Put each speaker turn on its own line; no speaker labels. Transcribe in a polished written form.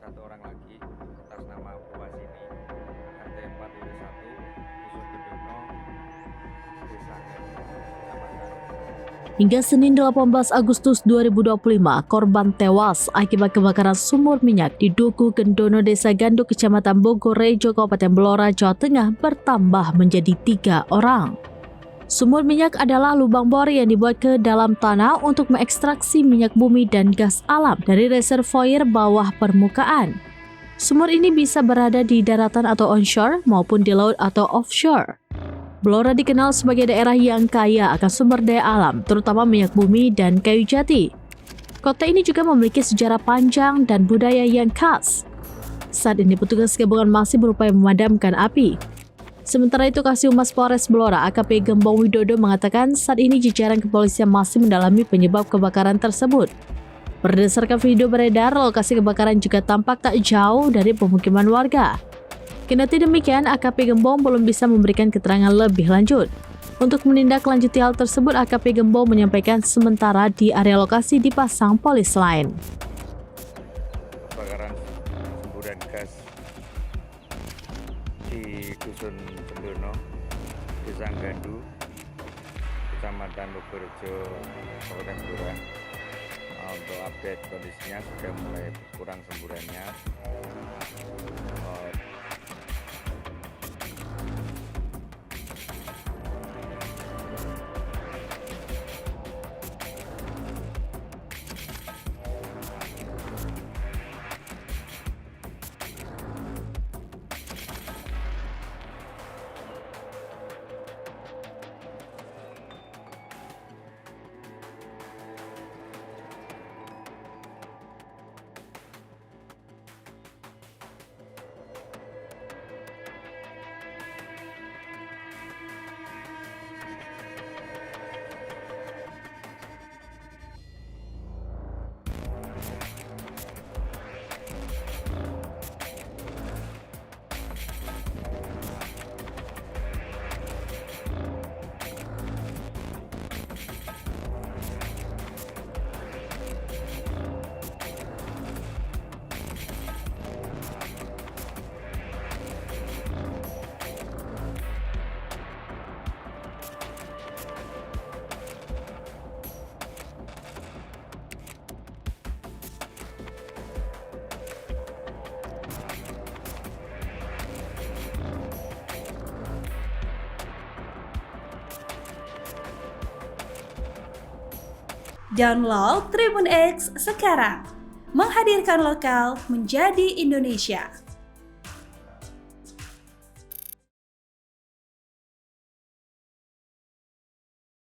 satu orang lagi atas nama Puasini, RT 4 Dusun Gedono, Desa Ngadu, Kecamatan.
Hingga Senin 18 Agustus 2025, korban tewas akibat kebakaran sumur minyak di Duku Gendono, Desa Gandu, Kecamatan Bogorejo, Kabupaten Blora, Jawa Tengah bertambah menjadi 3 orang. Sumur minyak adalah lubang bor yang dibuat ke dalam tanah untuk mengekstraksi minyak bumi dan gas alam dari reservoir bawah permukaan. Sumur ini bisa berada di daratan atau onshore maupun di laut atau offshore. Blora dikenal sebagai daerah yang kaya akan sumber daya alam, terutama minyak bumi dan kayu jati. Kota ini juga memiliki sejarah panjang dan budaya yang khas. Saat ini petugas gabungan masih berupaya memadamkan api. Sementara itu, Kasih-Humas Polres Blora AKP Gembong Widodo mengatakan saat ini jajaran kepolisian masih mendalami penyebab kebakaran tersebut. Berdasarkan video beredar, lokasi kebakaran juga tampak tak jauh dari pemukiman warga. Kendati demikian, AKP Gembong belum bisa memberikan keterangan lebih lanjut. Untuk menindaklanjuti hal tersebut, AKP Gembong menyampaikan sementara di area lokasi dipasang polis lain.
Kebakaran semburan gas di Dusun Gendono, Desa Gandu, Kecamatan Bogorejo, Kabupaten Blora. Untuk update kondisinya sudah mulai berkurang semburannya.
Download Tribun X sekarang, menghadirkan lokal menjadi Indonesia.